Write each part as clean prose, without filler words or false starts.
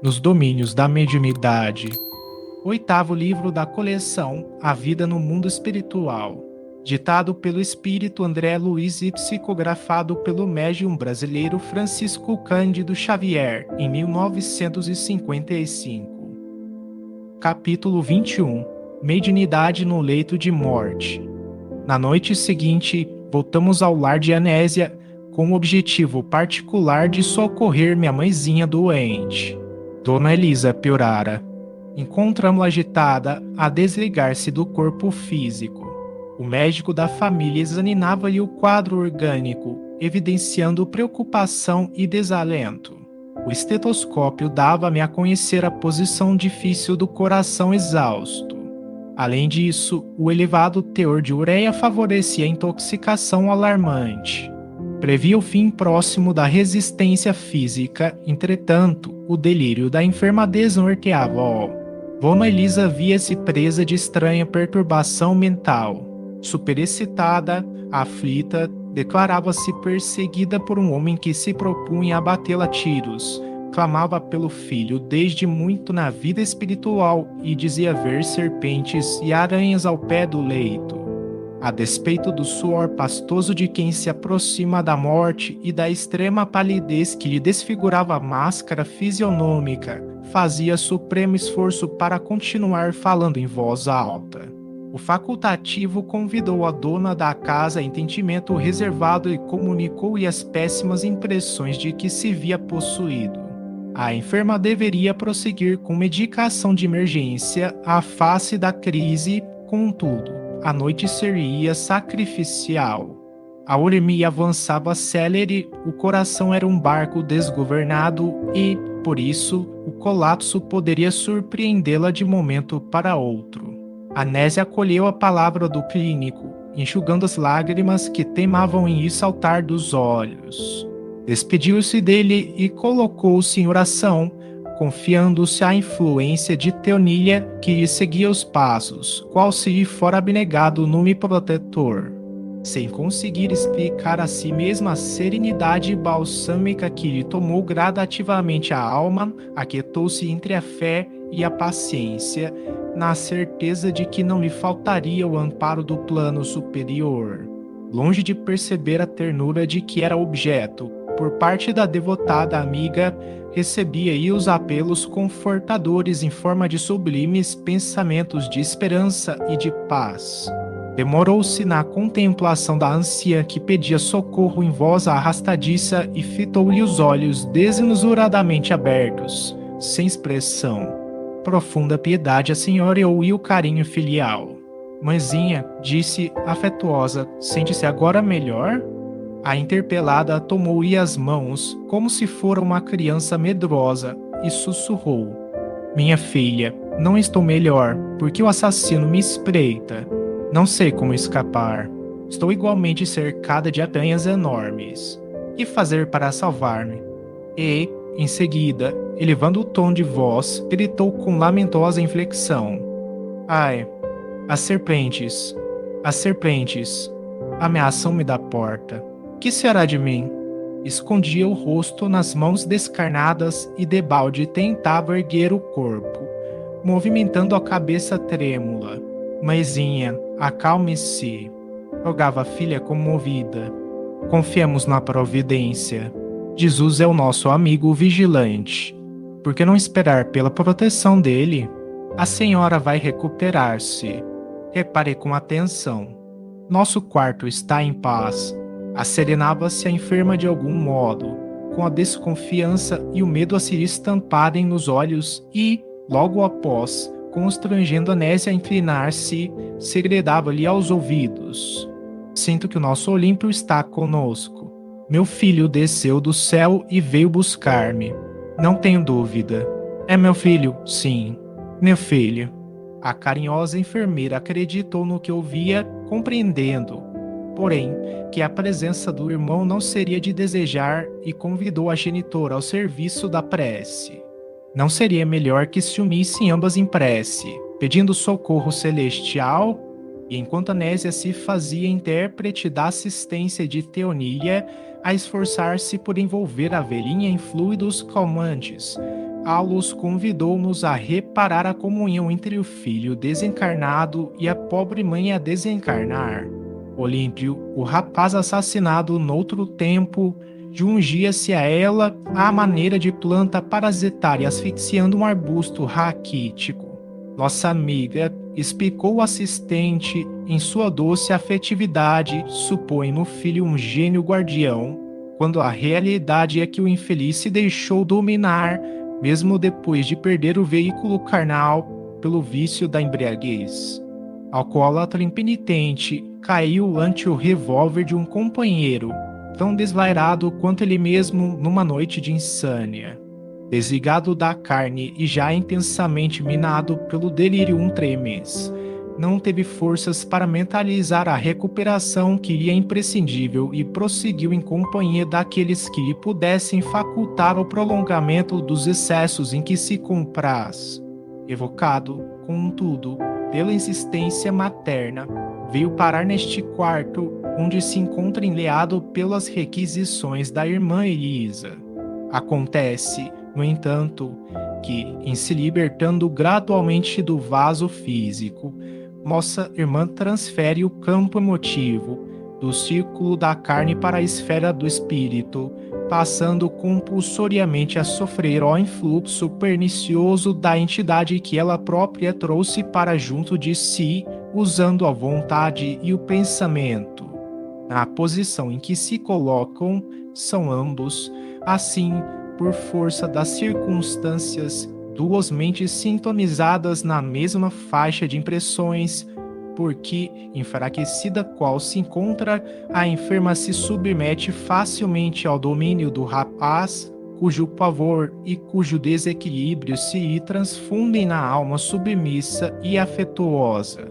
nos domínios da mediunidade. Oitavo livro da coleção A Vida no Mundo Espiritual, ditado pelo espírito André Luiz e psicografado pelo médium brasileiro Francisco Cândido Xavier, em 1955. Capítulo 21. Mediunidade no leito de morte. Na noite seguinte, voltamos ao lar de Anésia com o objetivo particular de socorrer minha mãezinha doente. Dona Elisa piorara. Encontramos-la agitada a desligar-se do corpo físico. O médico da família examinava-lhe o quadro orgânico, evidenciando preocupação e desalento. O estetoscópio dava-me a conhecer a posição difícil do coração exausto. Além disso, o elevado teor de ureia favorecia a intoxicação alarmante. Previa o fim próximo da resistência física, entretanto, o delírio da enfermadez norteava-o. Dona Elisa via-se presa de estranha perturbação mental. Superexcitada, aflita, declarava-se perseguida por um homem que se propunha a batê-la a tiros. Clamava pelo filho desde muito na vida espiritual e dizia ver serpentes e aranhas ao pé do leito. A despeito do suor pastoso de quem se aproxima da morte e da extrema palidez que lhe desfigurava a máscara fisionômica, fazia supremo esforço para continuar falando em voz alta. O facultativo convidou a dona da casa a entendimento reservado e comunicou-lhe as péssimas impressões de que se via possuído. A enferma deveria prosseguir com medicação de emergência à face da crise, contudo, a noite seria sacrificial. A uremia avançava célere, o coração era um barco desgovernado e, por isso, o colapso poderia surpreendê-la de momento para outro. Anésia acolheu a palavra do clínico, enxugando as lágrimas que teimavam em ir saltar dos olhos. Despediu-se dele e colocou-se em oração, confiando-se à influência de Teonília que lhe seguia os passos, qual se lhe fora abnegado o nume protetor. Sem conseguir explicar a si mesma a serenidade balsâmica que lhe tomou gradativamente a alma, aquietou-se entre a fé e a paciência, na certeza de que não lhe faltaria o amparo do plano superior. Longe de perceber a ternura de que era objeto, por parte da devotada amiga, recebia-lhe os apelos confortadores em forma de sublimes pensamentos de esperança e de paz. Demorou-se na contemplação da anciã que pedia socorro em voz arrastadiça e fitou-lhe os olhos desmesuradamente abertos, sem expressão. Profunda piedade assenhoreou-lhe o carinho filial. Mãezinha, disse afetuosa, sente-se agora melhor? A interpelada tomou-lhe as mãos, como se fora uma criança medrosa, e sussurrou: Minha filha, não estou melhor, porque o assassino me espreita. Não sei como escapar. Estou igualmente cercada de aranhas enormes. Que fazer para salvar-me? E, em seguida, elevando o tom de voz, gritou com lamentosa inflexão: Ai, as serpentes, ameaçam-me da porta. Que será de mim? Escondia o rosto nas mãos descarnadas e debalde tentava erguer o corpo, movimentando a cabeça trêmula. Mãezinha, acalme-se, rogava a filha comovida. Confiemos na providência. Jesus é o nosso amigo vigilante. Por que não esperar pela proteção dele? A senhora vai recuperar-se. Repare com atenção. Nosso quarto está em paz. Asserenava-se a enferma de algum modo, com a desconfiança e o medo a se lhe estamparem nos olhos e, logo após, constrangendo Anésia a inclinar-se, segredava-lhe aos ouvidos: Sinto que o nosso Olímpio está conosco. Meu filho desceu do céu e veio buscar-me. Não tenho dúvida. É meu filho, sim. Meu filho. A carinhosa enfermeira acreditou no que ouvia, compreendendo, porém, que a presença do irmão não seria de desejar e convidou a genitora ao serviço da prece. Não seria melhor que se unissem ambas em prece, pedindo socorro celestial? E enquanto Anésia se fazia intérprete da assistência de Teonília, a esforçar-se por envolver a velhinha em fluidos calmantes, Aulus convidou-nos a reparar a comunhão entre o filho desencarnado e a pobre mãe a desencarnar. Olímpio, o rapaz assassinado noutro tempo, jungia-se a ela à maneira de planta parasitária asfixiando um arbusto raquítico. Nossa amiga explicou o assistente em sua doce afetividade, supõe no filho um gênio guardião, quando a realidade é que o infeliz se deixou dominar, mesmo depois de perder o veículo carnal, pelo vício da embriaguez. Alcoólatra impenitente, caiu ante o revólver de um companheiro, tão desvairado quanto ele mesmo numa noite de insânia. Desligado da carne e já intensamente minado pelo delirium tremens, não teve forças para mentalizar a recuperação que lhe é imprescindível e prosseguiu em companhia daqueles que lhe pudessem facultar o prolongamento dos excessos em que se compraz. Evocado, contudo, pela insistência materna, veio parar neste quarto, onde se encontra enleado pelas requisições da irmã Elisa. Acontece, no entanto, que, em se libertando gradualmente do vaso físico, nossa irmã transfere o campo emotivo do círculo da carne para a esfera do espírito, passando compulsoriamente a sofrer o influxo pernicioso da entidade que ela própria trouxe para junto de si, usando a vontade e o pensamento. Na posição em que se colocam, são ambos, assim, por força das circunstâncias, duas mentes sintonizadas na mesma faixa de impressões, porque, enfraquecida qual se encontra, a enferma se submete facilmente ao domínio do rapaz, cujo pavor e cujo desequilíbrio se transfundem na alma submissa e afetuosa.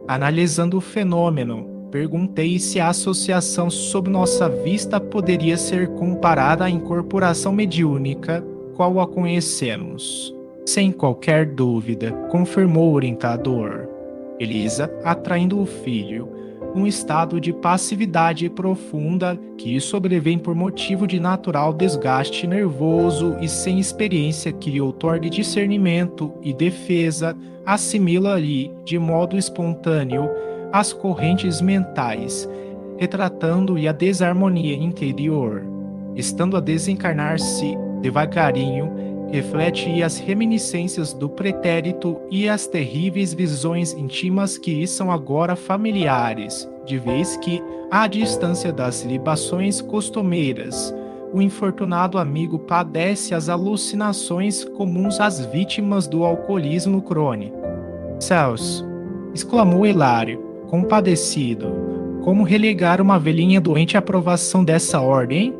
Analisando o fenômeno, perguntei se a associação sob nossa vista poderia ser comparada à incorporação mediúnica, qual a conhecemos. Sem qualquer dúvida, confirmou o orientador. Elisa, atraindo o filho, um estado de passividade profunda que sobrevém por motivo de natural desgaste nervoso e sem experiência que lhe outorgue discernimento e defesa, assimila-lhe, de modo espontâneo, as correntes mentais, retratando-lhe a desarmonia interior. Estando a desencarnar-se devagarinho, reflete as reminiscências do pretérito e as terríveis visões íntimas que lhe são agora familiares, de vez que, à distância das libações costumeiras, o infortunado amigo padece as alucinações comuns às vítimas do alcoolismo crônico. Celso, exclamou Hilário, compadecido, como relegar uma velhinha doente à provação dessa ordem?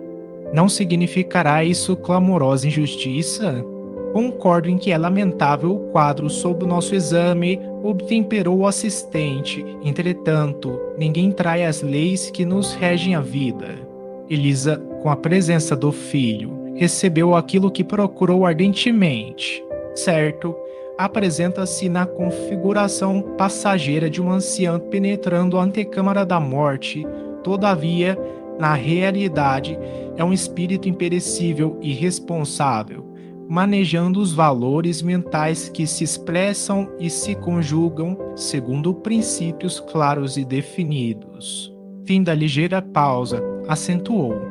Não significará isso clamorosa injustiça? Concordo em que é lamentável o quadro sob o nosso exame, obtemperou o assistente. Entretanto, ninguém trai as leis que nos regem a vida. Elisa, com a presença do filho, recebeu aquilo que procurou ardentemente. Certo, apresenta-se na configuração passageira de um ancião penetrando a antecâmara da morte. Todavia, na realidade, é um espírito imperecível e responsável, manejando os valores mentais que se expressam e se conjugam segundo princípios claros e definidos. Fim da ligeira pausa, acentuou.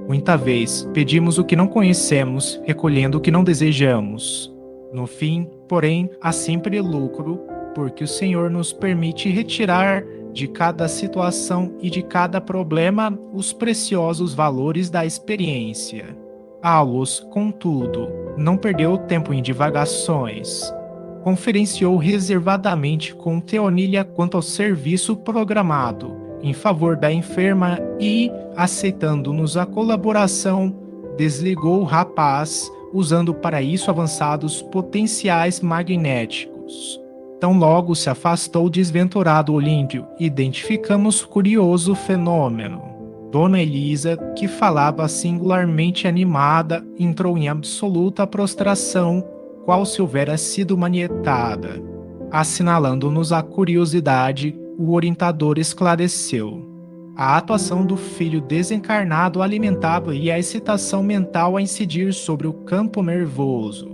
Muita vez pedimos o que não conhecemos, recolhendo o que não desejamos. No fim, porém, há sempre lucro, porque o Senhor nos permite retirar de cada situação e de cada problema os preciosos valores da experiência. Aulus, contudo, não perdeu tempo em divagações. Conferenciou reservadamente com Teonília quanto ao serviço programado em favor da enferma e, aceitando-nos a colaboração, desligou o rapaz, usando para isso avançados potenciais magnéticos. Tão logo se afastou o desventurado Olímpio, identificamos curioso fenômeno. Dona Elisa, que falava singularmente animada, entrou em absoluta prostração, qual se houvera sido manietada. Assinalando-nos a curiosidade, o orientador esclareceu. A atuação do filho desencarnado alimentava-lhe a excitação mental a incidir sobre o campo nervoso.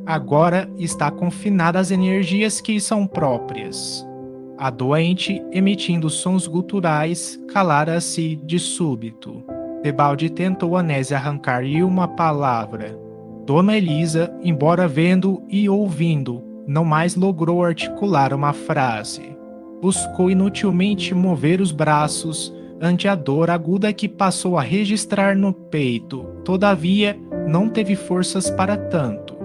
Agora está confinada às energias que são próprias. A doente, emitindo sons guturais, calara-se de súbito. Tebalde tentou Anésia arrancar-lhe uma palavra. Dona Elisa, embora vendo e ouvindo, não mais logrou articular uma frase. Buscou inutilmente mover os braços ante a dor aguda que passou a registrar no peito. Todavia, não teve forças para tanto.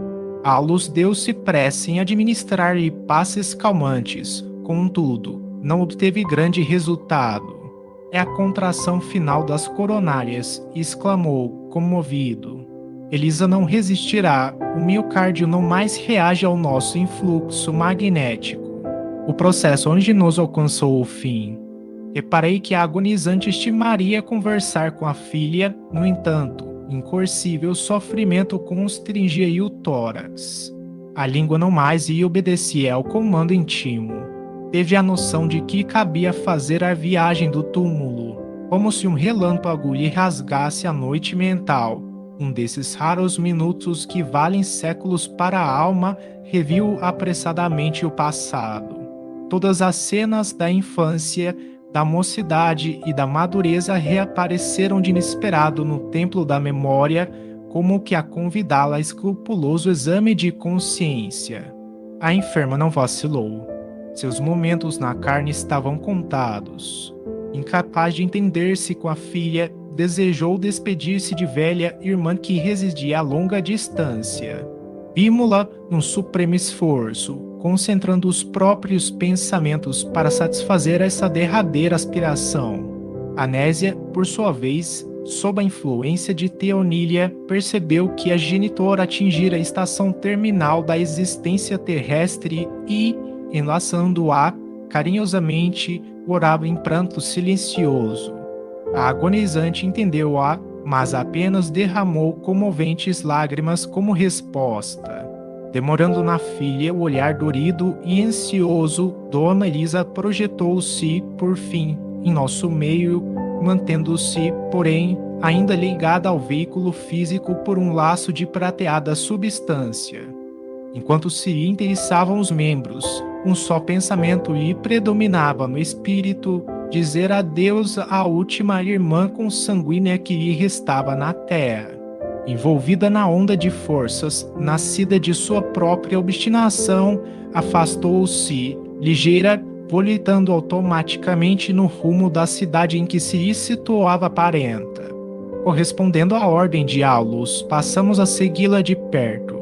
Aulus deu-se pressa em administrar-lhe passes calmantes. Contudo, não obteve grande resultado. É a contração final das coronárias, exclamou, comovido. Elisa não resistirá, o miocárdio não mais reage ao nosso influxo magnético. O processo originoso alcançou o fim. Reparei que a agonizante estimaria conversar com a filha, no entanto, incoercível sofrimento constringia-lhe o tórax. A língua não mais lhe obedecia ao comando intimo. Teve a noção de que cabia fazer a viagem do túmulo, como se um relâmpago lhe rasgasse a noite mental. Um desses raros minutos que valem séculos para a alma, reviu apressadamente o passado. Todas as cenas da infância, da mocidade e da madureza reapareceram de inesperado no templo da memória, como que a convidá-la a escrupuloso exame de consciência. A enferma não vacilou. Seus momentos na carne estavam contados. Incapaz de entender-se com a filha, desejou despedir-se de velha irmã que residia a longa distância. Vimo-la num supremo esforço, concentrando os próprios pensamentos para satisfazer essa derradeira aspiração. Anésia, por sua vez, sob a influência de Teonília, percebeu que a genitora atingira a estação terminal da existência terrestre e, enlaçando-a carinhosamente, orava em pranto silencioso. A agonizante entendeu-a, mas apenas derramou comoventes lágrimas como resposta. Demorando na filha o olhar dorido e ansioso, Dona Elisa projetou-se, por fim, em nosso meio, mantendo-se, porém, ainda ligada ao veículo físico por um laço de prateada substância. Enquanto se interessavam os membros, um só pensamento lhe predominava no espírito: dizer adeus à última irmã consanguínea que lhe restava na terra. Envolvida na onda de forças, nascida de sua própria obstinação, afastou-se, ligeira, volitando automaticamente no rumo da cidade em que se situava a parenta. Correspondendo à ordem de Aulus, passamos a segui-la de perto.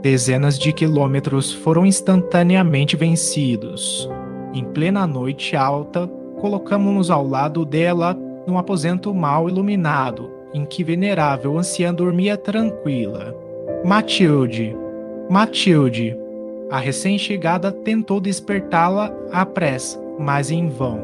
Dezenas de quilômetros foram instantaneamente vencidos. Em plena noite alta, colocamo-nos ao lado dela num aposento mal iluminado, em que venerável anciã dormia tranquila. Matilde! Matilde! A recém-chegada tentou despertá-la à pressa, mas em vão.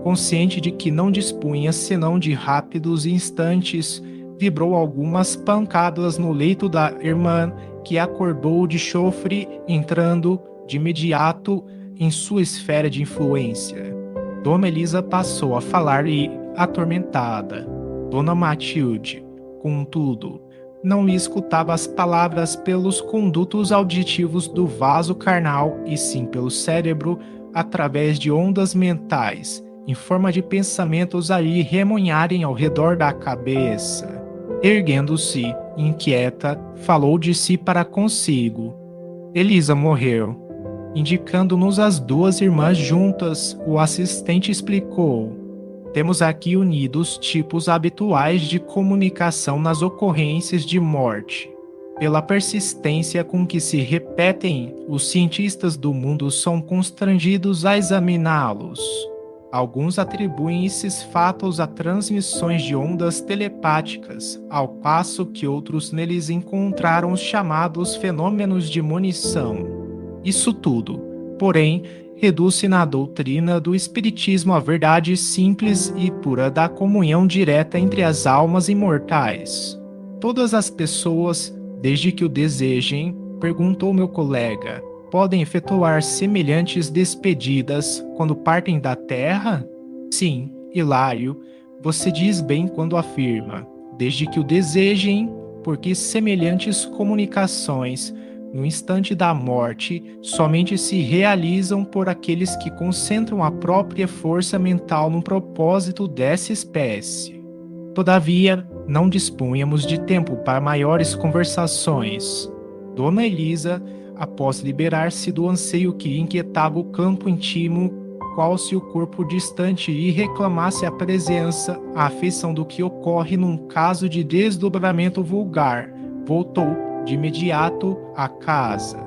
Consciente de que não dispunha senão de rápidos instantes, vibrou algumas pancadas no leito da irmã, que acordou de chofre, entrando, de imediato, em sua esfera de influência. Dona Elisa passou a falar-lhe atormentada. Dona Matilde, contudo, não lhe escutava as palavras pelos condutos auditivos do vaso carnal, e sim pelo cérebro, através de ondas mentais, em forma de pensamentos a lhe remoinharem ao redor da cabeça. Erguendo-se, inquieta, falou de si para consigo. Elisa morreu. Indicando-nos as duas irmãs juntas, o assistente explicou: temos aqui unidos tipos habituais de comunicação nas ocorrências de morte. Pela persistência com que se repetem, os cientistas do mundo são constrangidos a examiná-los. Alguns atribuem esses fatos a transmissões de ondas telepáticas, ao passo que outros neles encontraram os chamados fenômenos de munição. Isso tudo, porém, reduz-se na doutrina do espiritismo à verdade simples e pura da comunhão direta entre as almas imortais. Todas as pessoas, desde que o desejem, perguntou meu colega, podem efetuar semelhantes despedidas quando partem da Terra? Sim, Hilário, você diz bem quando afirma, desde que o desejem, porque semelhantes comunicações no instante da morte, somente se realizam por aqueles que concentram a própria força mental no propósito dessa espécie. Todavia, não dispunhamos de tempo para maiores conversações. Dona Elisa, após liberar-se do anseio que inquietava o campo íntimo, qual se o corpo distante e reclamasse a presença, a afeição do que ocorre num caso de desdobramento vulgar, voltou de imediato à casa.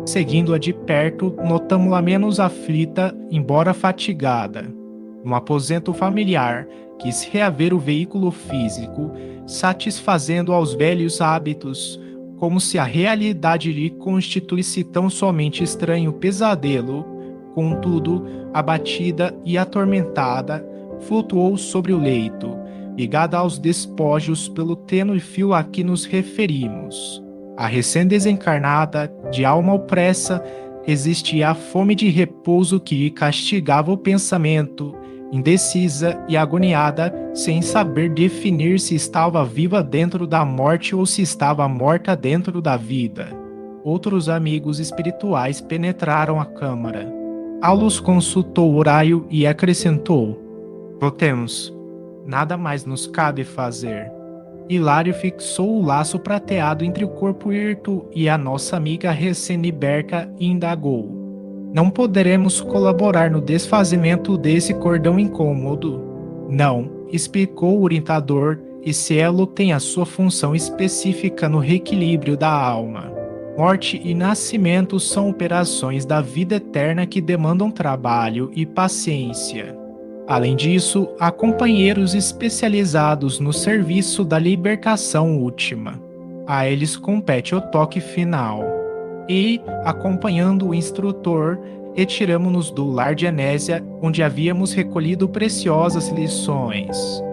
Seguindo-a de perto, notamo-la menos aflita, embora fatigada. No aposento familiar, quis reaver o veículo físico, satisfazendo aos velhos hábitos, como se a realidade lhe constituísse tão somente estranho pesadelo. Contudo, abatida e atormentada, flutuou sobre o leito, ligada aos despojos pelo tênue fio a que nos referimos. A recém-desencarnada, de alma opressa, resistia à fome de repouso que lhe castigava o pensamento, indecisa e agoniada, sem saber definir se estava viva dentro da morte ou se estava morta dentro da vida. Outros amigos espirituais penetraram a câmara. Aulus consultou Horácio e acrescentou: Voltemos. Nada mais nos cabe fazer. Hilário fixou o laço prateado entre o corpo hirto e a nossa amiga recém-liberta e indagou: Não poderemos colaborar no desfazimento desse cordão incômodo? Não, explicou o orientador, esse elo tem a sua função específica no reequilíbrio da alma. Morte e nascimento são operações da vida eterna que demandam trabalho e paciência. Além disso, há companheiros especializados no serviço da libertação última. A eles compete o toque final. E, acompanhando o instrutor, retiramo-nos do lar de Anésia, onde havíamos recolhido preciosas lições.